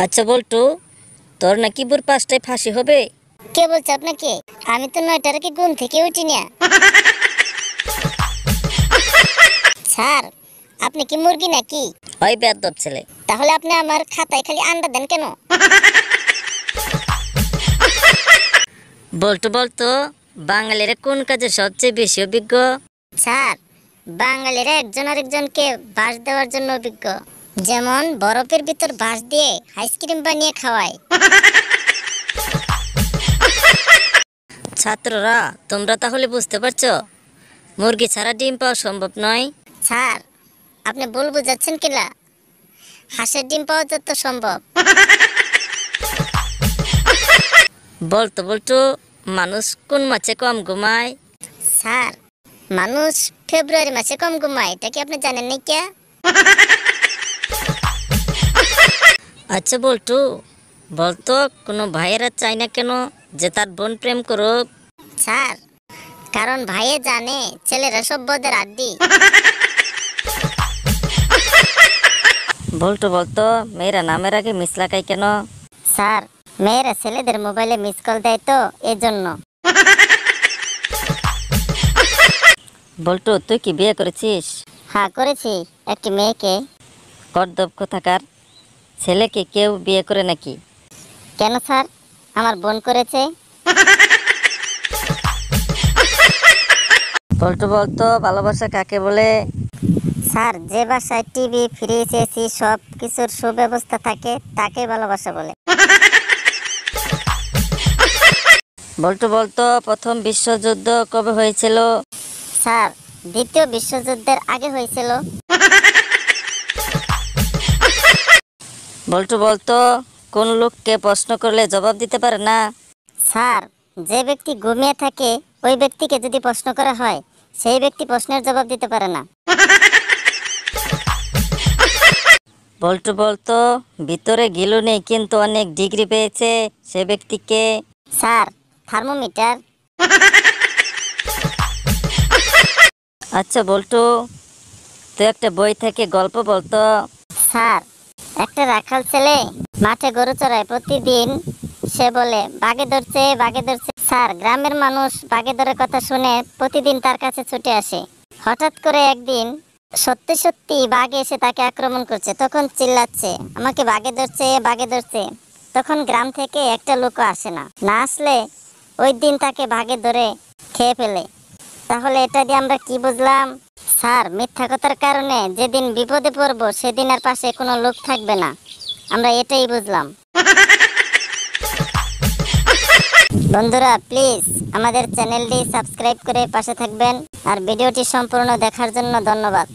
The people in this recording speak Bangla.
আচ্ছা বল্টু, তোর নাকি ভোর 5টায় ফাঁসি হবে? কে বলছে আপনাকে? আমি তো 9টার আগে ঘুম থেকে উঠি না। স্যার, আপনি কি মুরগি নাকি? ওই বেয়াদব ছেলে। তাহলে আপনি আমার খাতায় খালি আন্ডা দেন কেন? বল্টু বলতো, বাঙালিরা কোন কাজে সবচেয়ে বেশি অভিজ্ঞ? স্যার, বাঙালিরা একজন আরেকজনকে বাঁশ দেওয়ার জন্য অভিজ্ঞ। যেমন বরফের ভিতর বাঁশ দিয়ে আইসক্রিম বানিয়ে খাওয়ায়। ছাত্ররা, তোমরা তাহলে বুঝতে পারছো মুরগি ছাড়া ডিম পাওয়া সম্ভব নয়। স্যার, আপনি ভুল বুঝাচ্ছেন কিনা? হাঁসের ডিম পাওয়া যত সম্ভব। বলতো বল্টু, মানুষ কোন মাসে কম ঘুমায়? স্যার, মানুষ ফেব্রুয়ারি মাসে কম ঘুমায়, এটা কি আপনি জানেন না? কে? আচ্ছা বল্টু বলতো, কোনো ভাইয়েরা চায় না কেন যে তার বোন প্রেম করুক? স্যার, কারণ ভাইয়ে জানে ছেলেরা সব বদের আড্ডি। বল্টু বলতো, মেয়েরা নামের আগে মিস লাগায় কেন? স্যার, মেয়েরা ছেলেদের মোবাইলে মিস কল দেয় তো এজন্য। বল্টু, তুই কি বিয়ে করেছিস? হ্যাঁ, করেছি একটি মেয়েকে। কর্দব কোথাকার, ছেলেকে কেউ বিয়ে করে নাকি? কেন স্যার? আমার বোন করেছে। বল্টু বলতো, ভালোবাসা কাকে বলে? স্যার, যে বাসায় টিভি, ফ্রিজ, এসি সব কিছুর সুব্যবস্থা থাকে তাকে ভালোবাসা বলে। বল্টু বলতো, প্রথম বিশ্বযুদ্ধ কবে হয়েছিল? স্যার, দ্বিতীয় বিশ্বযুদ্ধের আগে হয়েছিল। বল্টু বলতো, কোন লোককে প্রশ্ন করলে জবাব দিতে পারে না? স্যার, যে ব্যক্তি ঘুমিয়ে থাকে ওই ব্যক্তিকে যদি প্রশ্ন করা হয় সেই ব্যক্তি প্রশ্নের জবাব দিতে পারে না। বল্টু বলতো, ভিতরে গিলু নেই কিন্তু অনেক ডিগ্রি পেয়েছে, সে ব্যক্তিকে? Sir, thermometer. আচ্ছা বল্টু, তুই একটা বই থেকে গল্প বলতো। স্যার, একটা রাখাল ছেলে মাঠে গরু চড়ায় প্রতিদিন। সে বলে বাঘে ধরছে, বাঘে ধরছে। স্যার, গ্রামের মানুষ বাঘে ধরার কথা শুনে প্রতিদিন তার কাছে ছুটে আসে। হঠাৎ করে একদিন সত্যি সত্যি বাঘ এসে তাকে আক্রমণ করছে। তখন চিল্লাচ্ছে, আমাকে বাঘে ধরছে, বাঘে ধরছে। তখন গ্রাম থেকে একটা লোকও আসে না। না আসলে ওই দিন তাকে বাঘে ধরে খেয়ে ফেলে। তাহলে এটা দিয়ে আমরা কি বুঝলাম? স্যার, মিথ্যা কথার কারণে যেদিন বিপদে পড়বো সেদিন আর পাশে কোনো লোক থাকবে না, আমরা এটাই বুঝলাম। বন্ধুরা, প্লিজ আমাদের চ্যানেলটি সাবস্ক্রাইব করে পাশে থাকবেন আর ভিডিওটি সম্পূর্ণ দেখার জন্য ধন্যবাদ।